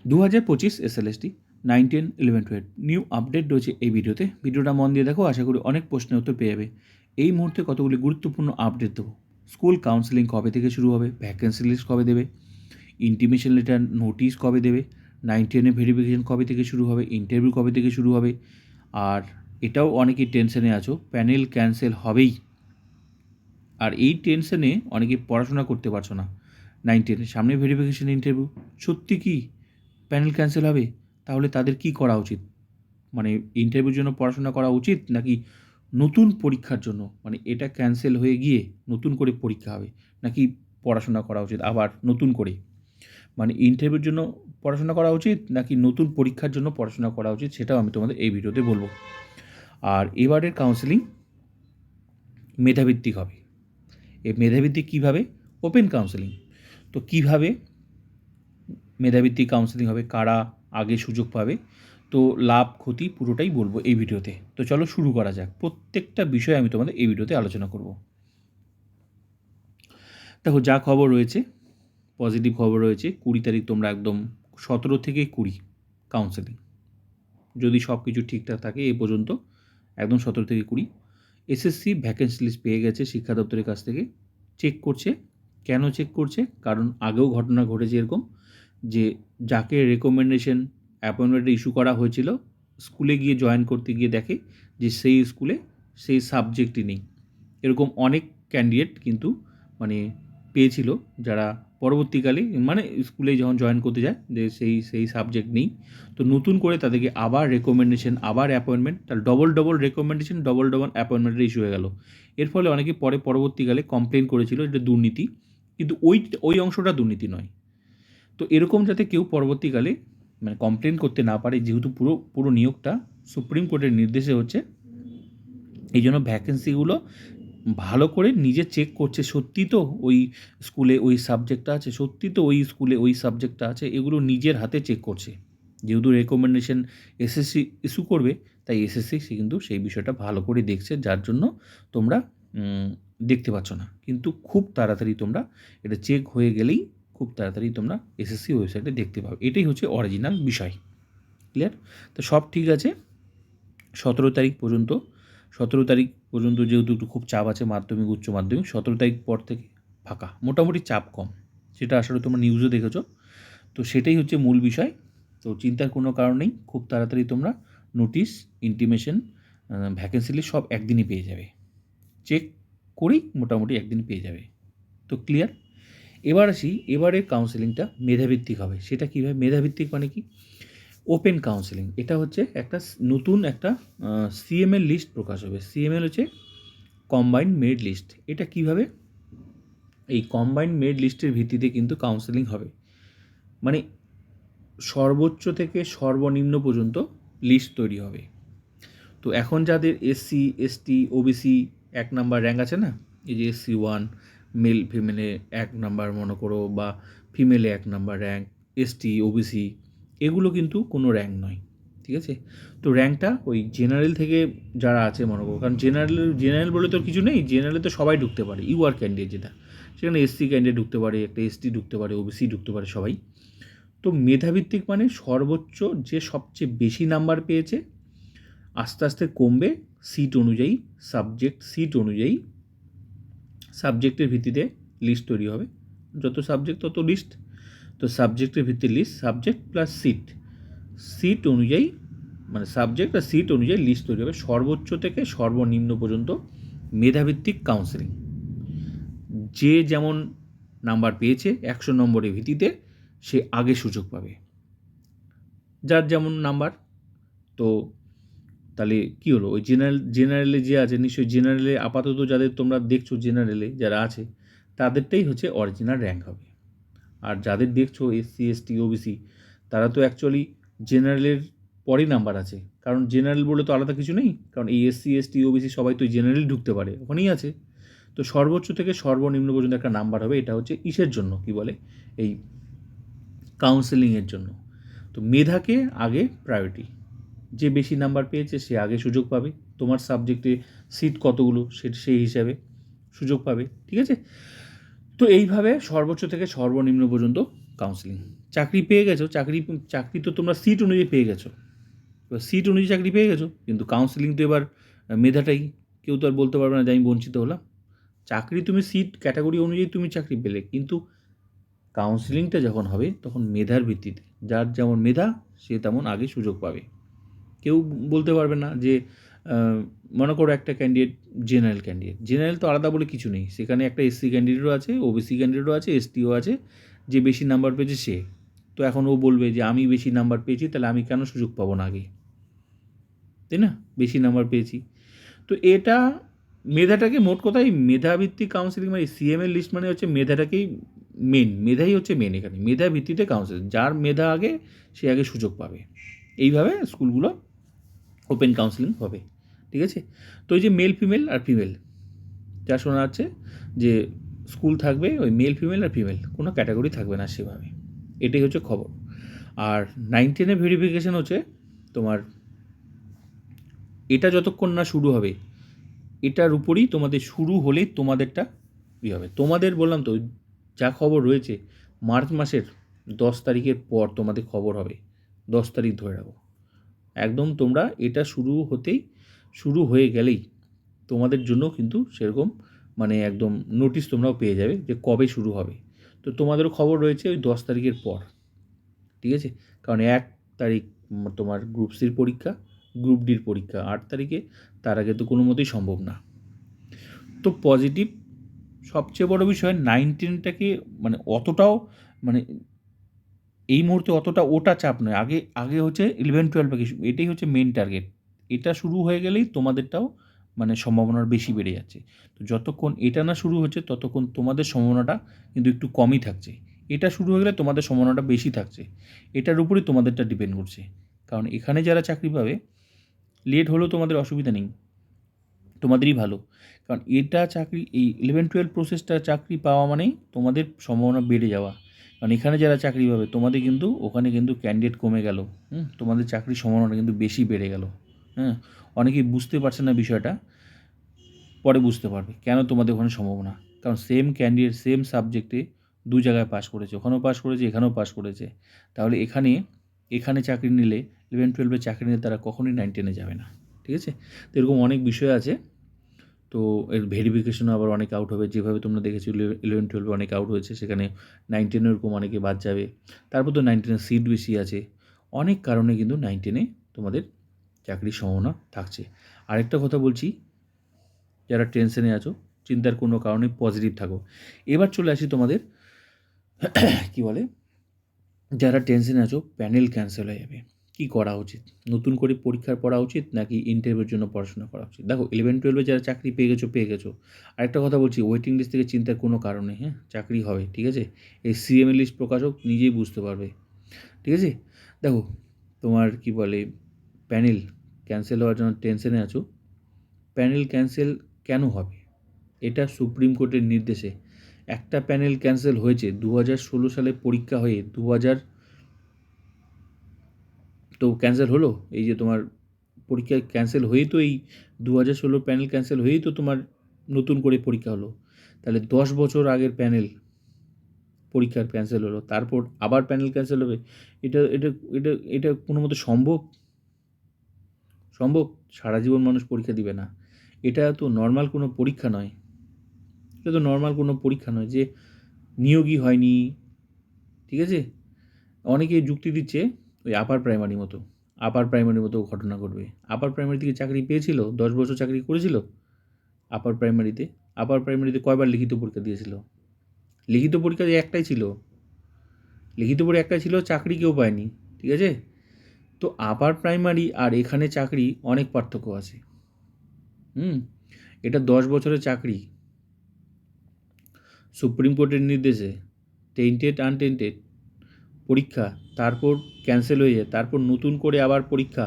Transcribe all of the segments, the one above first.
2025 SLST 9, 10, 11, 12 new update রয়েছে এই ভিডিওতে। ভিডিওটা মন দিয়ে দেখো, আশা করি অনেক প্রশ্নের উত্তর পেয়ে যাবে। এই মুহূর্তে কতগুলি গুরুত্বপূর্ণ আপডেট দেবো। স্কুল কাউন্সেলিং কবে থেকে শুরু হবে, ভ্যাকেন্সি লিস্ট কবে দেবে, ইন্টিমেশন লেটার নোটিশ কবে দেবে, 9, 10 ভেরিফিকেশন কবে থেকে শুরু হবে, ইন্টারভিউ কবে থেকে শুরু হবে। আর এটাও অনেকেই টেনশনে আছো, প্যানেল ক্যান্সেল হবেই। আর এই টেনশনে অনেকে পড়াশোনা করতে পারছো না। 9, 10 সামনে ভেরিফিকেশন ইন্টারভিউ, সত্যি কি প্যানেল ক্যান্সেল হবে? তাহলে তাদের কি করা উচিত? মানে ইন্টারভিউর জন্য পড়াশোনা করা উচিত, নাকি নতুন পরীক্ষার জন্য, মানে এটা ক্যান্সেল হয়ে গিয়ে নতুন করে পরীক্ষা হবে, নাকি পড়াশোনা করা উচিত আবার নতুন করে? মানে ইন্টারভিউর জন্য পড়াশোনা করা উচিত নাকি নতুন পরীক্ষার জন্য পড়াশোনা করা উচিত, সেটাও আমি তোমাদের এই ভিডিওতে বলবো। আর এবারের কাউন্সেলিং মেধাভিত্তিক হবে। এই মেধাভিত্তিক কীভাবে? Open counselling. তো কীভাবে মেধাভিত্তিক কাউন্সেলিং হবে, কারা আগে সুযোগ পাবে, তো লাভ ক্ষতি পুরোটাই বলবো এই ভিডিওতে। তো চলো শুরু করা যাক। প্রত্যেকটা বিষয় আমি তোমাদের এই ভিডিওতে আলোচনা করব। দেখো, যা খবর রয়েছে, পজিটিভ খবর রয়েছে। 20 তারিখ তোমরা একদম 17 থেকে 20 কাউন্সেলিং, যদি সব কিছু ঠিকঠাক থাকে এ পর্যন্ত একদম 17 থেকে 20। এসএসসি ভ্যাকেন্সি লিস্ট পেয়ে গেছে শিক্ষা দপ্তরের কাছ থেকে, চেক করছে। কেন চেক করছে? কারণ আগেও ঘটনা ঘটেছে এরকম, যে যাকে রেকমেন্ডেশন অ্যাপয়েন্টমেন্ট ইস্যু করা হয়েছিল, স্কুলে গিয়ে জয়েন করতে গিয়ে দেখে যে সেই স্কুলে সেই সাবজেক্টই নেই। এরকম অনেক ক্যান্ডিডেট কিন্তু মানে পেয়েছিল, যারা পরবর্তীকালে মানে স্কুলে যখন জয়েন করতে যায় যে সেই সাবজেক্ট নেই। তো নতুন করে তাদেরকে আবার রেকমেন্ডেশন, আবার অ্যাপয়েন্টমেন্ট, তার ডবল রেকমেন্ডেশন, ডবল অ্যাপয়েন্টমেন্টের ইস্যু হয়ে গেল। এর ফলে অনেকে পরবর্তীকালে কমপ্লেন করেছিল এটা দুর্নীতি, কিন্তু ওই অংশটা দুর্নীতি নয়। তো এরকম যাতে কেউ পরবর্তীকালে মানে কমপ্লেন করতে না পারে, যেহেতু পুরো নিয়োগটা সুপ্রিম কোর্টের নির্দেশে হচ্ছে, এই জন্য ভ্যাকেন্সিগুলো ভালো করে নিজে চেক করছে। সত্যি তো ওই স্কুলে ওই সাবজেক্টটা আছে, সত্যি তো ওই স্কুলে ওই সাবজেক্টটা আছে, এগুলো নিজের হাতে চেক করছে। যেহেতু রেকমেন্ডেশন এসএসসি ইস্যু করবে, তাই এসএসসি কিন্তু সেই বিষয়টা ভালো করে দেখছে, যার জন্য তোমরা দেখতে পাচ্ছ না। কিন্তু খুব তাড়াতাড়ি তোমরা এটা চেক হয়ে গেলেই খুব তাড়াতাড়ি তোমরা এসএসসি ওয়েবসাইটে দেখতে পাবে। এটাই হচ্ছে অরিজিনাল বিষয়। ক্লিয়ার? তো সব ঠিক আছে 17 তারিখ পর্যন্ত। 17 তারিখ পর্যন্ত যেহেতু একটু খুব চাপ আছে, মাধ্যমিক উচ্চ মাধ্যমিক, 17 তারিখ পর থেকে ফাঁকা, মোটামুটি চাপ কম। সেটা আসলে তোমরা নিউজও দেখেছো। তো সেটাই হচ্ছে মূল বিষয়। তো চিন্তার কোনো কারণ নেই, খুব তাড়াতাড়ি তোমরা নোটিশ, ইন্টিমেশন, ভ্যাকেন্সি লিস্ট সব একদিনই পেয়ে যাবে। চেক করেই মোটামুটি একদিন পেয়ে যাবে। তো ক্লিয়ার? এবার আসি, এবারের কাউন্সেলিংটা মেধাভিত্তিক হবে। সেটা কীভাবে মেধাভিত্তিক মানে কি? Open counselling. এটা হচ্ছে একটা নতুন একটা সিএমএল লিস্ট প্রকাশ হবে। সিএমএল হচ্ছে কম্বাইন্ড মেরিট লিস্ট। এটা কিভাবে? এই কম্বাইন্ড মেরিট লিস্টের ভিত্তিতে কিন্তু কাউন্সেলিং হবে। মানে সর্বোচ্চ থেকে সর্বনিম্ন পর্যন্ত লিস্ট তৈরি হবে। তো এখন যাদের SC, ST, OBC 1 number rank আছে না, এই যে SC1 মেল ফিমেলে 1 নাম্বার মনে করো, বা ফিমেলে 1 নাম্বার র্যাঙ্ক, এসটি, ওবিসি, এগুলো কিন্তু কোনো র্যাঙ্ক নয়। ঠিক আছে? তো র্যাঙ্কটা ওই জেনারেল থেকে যারা আছে মনে করো, কারণ জেনারেল বলে তো কিছু নেই, জেনারেলে তো সবাই ঢুকতে পারে, ইউআর ক্যান্ডিডেট যেটা, সেখানে এসসি ক্যান্ডিডেট ঢুকতে পারে, একটা এসটি ঢুকতে পারে, ওবিসি ঢুকতে পারে, সবাই। তো মেধাভিত্তিক মানে সর্বোচ্চ যে সবচেয়ে বেশি নাম্বার পেয়েছে, আস্তে আস্তে কমবে সিট অনুযায়ী, সিট অনুযায়ী সাবজেক্টের ভিত্তিতে লিস্ট তৈরি হবে। যত সাবজেক্ট তত লিস্ট। তো সাবজেক্টের ভিত্তিতে লিস্ট, সাবজেক্ট প্লাস সিট অনুযায়ী, মানে সাবজেক্ট আর সিট অনুযায়ী লিস্ট তৈরি হবে। সর্বোচ্চ থেকে সর্বনিম্ন পর্যন্ত মেধাভিত্তিক কাউন্সেলিং। যে যেমন নাম্বার পেয়েছে 100 নম্বরের ভিত্তিতে সে আগে সুযোগ পাবে, যার যেমন নাম্বার। তো তাহলে কী হলো? ওই জেনারেলে যে আছে, নিশ্চয়ই জেনারেলে আপাতত যাদের তোমরা দেখছো, জেনারেলে যারা আছে তাদেরটাই হচ্ছে অরিজিনাল র্যাঙ্ক হবে। আর যাদের দেখছো এসসি, এসটি, ওবিসি, তারা তো অ্যাকচুয়ালি জেনারেলের পরেই নাম্বার আছে, কারণ জেনারেল বলে তো আলাদা কিছু নেই, কারণ এই এসসি, এসটি, ওবিসি সবাই তো জেনারেল ঢুকতে পারে, ওখানেই আছে। তো সর্বোচ্চ থেকে সর্বনিম্ন পর্যন্ত একটা নাম্বার হবে। এটা হচ্ছে ইসের জন্য, কি বলে, এই কাউন্সেলিংয়ের জন্য। তো মেধাকে আগে প্রায়োরিটি, যে বেশি নাম্বার পেয়েছে সে আগে সুযোগ পাবে। তোমার সাবজেক্টে সিট কতগুলো সেই হিসাবে সুযোগ পাবে। ঠিক আছে? তো এইভাবে সর্বোচ্চ থেকে সর্বনিম্ন পর্যন্ত কাউন্সেলিং। চাকরি পেয়ে গেছো, চাকরি তো তোমরা সিট অনুযায়ী পেয়ে গেছো, এবার সিট অনুযায়ী চাকরি পেয়ে গেছো, কিন্তু কাউন্সেলিং তো এবার মেধাটাই, কেউ তো আর বলতে পারবে না যে আমি বঞ্চিত হলাম। চাকরি তুমি সিট ক্যাটাগরি অনুযায়ী তুমি চাকরি পেলে, কিন্তু কাউন্সেলিংটা যখন হবে তখন মেধার ভিত্তিতে, যার যেমন মেধা সে তেমন আগে সুযোগ পাবে। কেউ বলতে পারবে না যে মনে করো একটা ক্যান্ডিডেট জেনারেল তো আলাদা বলে কিছু নেই, সেখানে একটা এসসি ক্যান্ডিডেটও আছে, ওবিসি ক্যান্ডিডেটও আছে, এসটিও আছে, যে বেশি নাম্বার পেয়েছে সে। তো এখন ও বলবে যে আমি বেশি নাম্বার পেয়েছি, তাহলে আমি কেন সুযোগ পাবো না আগে, তাই না? বেশি নাম্বার পেয়েছি। তো এটা মেধাটাকে, মোট কথাই মেধাভিত্তিক কাউন্সেলিং, মানে সিএমের লিস্ট মানে হচ্ছে মেধাটাকেই মেধাই হচ্ছে মেন এখানে, মেধা ভিত্তিতে কাউন্সেলিং, যার মেধা আগে সে আগে সুযোগ পাবে। এইভাবে স্কুলগুলো ওপেন কাউন্সেলিং হবে, ঠিক আছে? তো এই যে মেল ফিমেল আর ফিমেল যা শোনা যাচ্ছে, যে স্কুল থাকবে ওই মেল ফিমেল আর ফিমেল, কোনো ক্যাটাগরি থাকবে না সেভাবে, এটাই হচ্ছে খবর। আর 9-10 ভেরিফিকেশান হচ্ছে তোমার, এটা যতক্ষণ না শুরু হবে, এটার উপরই তোমাদের শুরু হলেই তোমাদেরটা হবে। তোমাদের বললাম তো, যা খবর রয়েছে মার্চ মাসের 10 তারিখের পর তোমাদের খবর হবে, 10 তারিখ ধরে রাখো একদম। তোমরা এটা শুরু হয়ে গেলেই তোমাদের জন্য কিন্তু সেরকম মানে একদম নোটিশ তোমরাও পেয়ে যাবে যে কবে শুরু হবে। তো তোমাদেরও খবর রয়েছে ওই 10 তারিখের পর, ঠিক আছে? কারণ 1 তারিখ তোমার গ্রুপ সির পরীক্ষা, গ্রুপ ডির পরীক্ষা 8 তারিখে, তার আগে তো কোনো মতেই সম্ভব না। তো পজিটিভ সবচেয়ে বড় বিষয় 9-10টাকে মানে অতটাও মানে এই মুহূর্তে অতটা ওটা চাপ নয়, আগে হচ্ছে 11-12 এটাই হচ্ছে মেন টার্গেট। এটা শুরু হয়ে গেলেই তোমাদেরটাও মানে সম্ভাবনার বেশি বেড়ে যাচ্ছে। তো যতক্ষণ এটা না শুরু হচ্ছে ততক্ষণ তোমাদের সম্ভাবনাটা কিন্তু একটু কমই থাকছে। এটা শুরু হয়ে গেলে তোমাদের সম্ভাবনাটা বেশি থাকছে। এটার উপরই তোমাদেরটা ডিপেন্ড করছে। কারণ এখানে যারা চাকরি পাবে, লেট হলেও তোমাদের অসুবিধা নেই, তোমাদেরই ভালো। কারণ এটা চাকরি, এই 11-12 প্রসেসটা চাকরি পাওয়া মানেই তোমাদের সম্ভাবনা বেড়ে যাওয়া। কারণ এখানে যারা চাকরি পাবে তোমাদের কিন্তু ওখানে কিন্তু ক্যান্ডিডেট কমে গেল, তোমাদের চাকরির সম্ভাবনাটা কিন্তু বেশি বেড়ে গেল। হ্যাঁ, অনেকেই বুঝতে পারছে না বিষয়টা, পরে বুঝতে পারবে কেন তোমাদের ওখানে সম্ভাবনা। কারণ সেম ক্যান্ডিডেট সেম সাবজেক্টে 2 জায়গায় পাস করেছে, ওখানেও পাস করেছে, এখানেও পাস করেছে, তাহলে এখানে চাকরি নিলে 11-12 চাকরি নিলে তারা কখনোই 9-10 যাবে না, ঠিক আছে? তো এরকম অনেক বিষয় আছে। তো এর ভেরিফিকেশনও আবার অনেক আউট হবে, যেভাবে তোমরা দেখেছো 11-12 অনেক আউট হয়েছে, সেখানে 9-10 এরকম অনেকে বাদ যাবে। তারপর তো 9-10 সিট বেশি আছে, অনেক কারণে কিন্তু 9-10 তোমাদের চাকরির সম্ভাবনা থাকছে। আরেকটা কথা বলছি, যারা টেনশনে আছো, চিন্তার কোনো কারণে পজিটিভ থাকো। এবার চলে আসি তোমাদের কি বলে, যারা টেনশনে আছো প্যানেল ক্যান্সেল হয়ে যাবে, কী করা উচিত? নতুন করে পরীক্ষার পড়া উচিত নাকি ইন্টারভিউর জন্য পড়াশোনা করা উচিত? দেখো 11-12 যারা চাকরি পেয়ে গেছো। আরেকটা কথা বলছি, ওয়েটিং লিস্ট থেকে চিন্তার কোনো কারণ নেই, হ্যাঁ, চাকরি হবে, ঠিক আছে? এই সিএমএ লিস্ট প্রকাশক নিজেই বুঝতে পারবে, ঠিক আছে? দেখো তোমার কি বলে, প্যানেল ক্যান্সেল হওয়ার জন্য টেনশনে আছো, প্যানেল ক্যান্সেল কেন হবে? এটা সুপ্রিম কোর্টের নির্দেশে একটা প্যানেল ক্যান্সেল হয়েছে 2016 সালে পরীক্ষা হয়ে, তো ক্যান্সেল হলো, এই যে তোমার পরীক্ষা ক্যান্সেল হয়েই তো এই 2016 প্যানেল ক্যান্সেল হয়েই তো তোমার নতুন করে পরীক্ষা হলো। তাহলে 10 বছর আগের প্যানেল পরীক্ষার ক্যান্সেল হলো, তারপর আবার প্যানেল ক্যান্সেল হবে? এটা এটা এটা এটা কোনো মতে সম্ভব? সারা জীবন মানুষ পরীক্ষা দিবে না। এটা তো নর্মাল কোনো পরীক্ষা নয়, যে নিয়োগই হয়নি, ঠিক আছে? অনেকেই যুক্তি দিচ্ছে ওই আপার প্রাইমারির মতো ঘটনা ঘটবে। আপার প্রাইমারি থেকে চাকরি পেয়েছিল, 10 বছর চাকরি করেছিল আপার প্রাইমারিতে কয়বার লিখিত পরীক্ষা দিয়েছিল? লিখিত পরীক্ষা একটাই ছিল, চাকরি কেউ পায়নি, ঠিক আছে? তো আপার প্রাইমারি আর এখানে চাকরি অনেক পার্থক্য আছে। এটা 10 বছরের চাকরি, সুপ্রিম কোর্টের নির্দেশে, টেন্টেড আনটেন্টেড পরীক্ষা, তারপর ক্যান্সেল হয়ে যায়, তারপর নতুন করে আবার পরীক্ষা।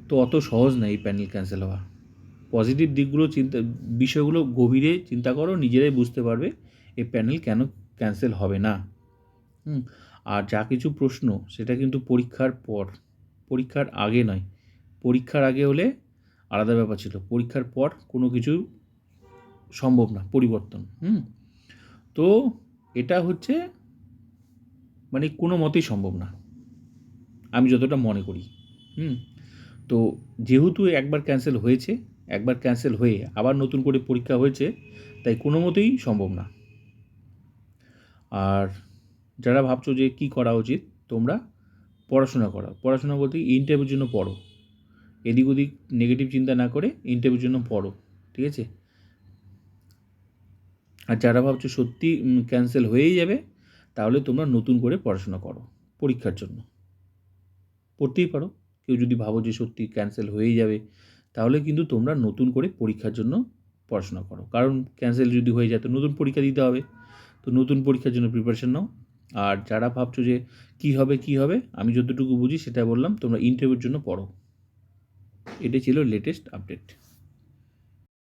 তো অত সহজ না এই প্যানেল ক্যান্সেল হওয়া। পজিটিভ দিকগুলো বিষয়গুলো গভীরে চিন্তা করো, নিজেরাই বুঝতে পারবে এই প্যানেল কেন ক্যান্সেল হবে না। আর যা কিছু প্রশ্ন সেটা কিন্তু পরীক্ষার আগে নয়। পরীক্ষার আগে হলে আলাদা ব্যাপার ছিল, পরীক্ষার পর কোনো কিছু সম্ভব না পরিবর্তন। তো এটা হচ্ছে মানে কোনো মতেই সম্ভব না, আমি যতটা মনে করি। তো যেহেতু একবার ক্যান্সেল হয়েছে, একবার ক্যান্সেল হয়ে আবার নতুন করে পরীক্ষা হয়েছে, তাই কোনো মতেই সম্ভব না। আর যারা ভাবছো যে কী করা উচিত, তোমরা পড়াশোনা করো। পড়াশোনা বলতে ইন্টারভিউর জন্য পড়ো, এদিক ওদিক নেগেটিভ চিন্তা না করে ইন্টারভিউর জন্য পড়ো, ঠিক আছে? আর যারা ভাবছো সত্যি ক্যান্সেল হয়েই যাবে, তাহলে তোমরা নতুন করে পড়াশোনা করো পরীক্ষার জন্য। পড়তেই পারো, কেউ যদি ভাবো যে সত্যি ক্যান্সেল হয়েই যাবে, তাহলে কিন্তু তোমরা নতুন করে পরীক্ষার জন্য পড়াশোনা করো, কারণ ক্যান্সেল যদি হয়ে যায় তো নতুন পরীক্ষা দিতে হবে, তো নতুন পরীক্ষার জন্য প্রিপারেশন নাও। আর যারা ভাবছো যে কী হবে, আমি যতটুকু বুঝি সেটা বললাম, তোমরা ইন্টারভিউর জন্য পড়ো। এটাই ছিল লেটেস্ট আপডেট।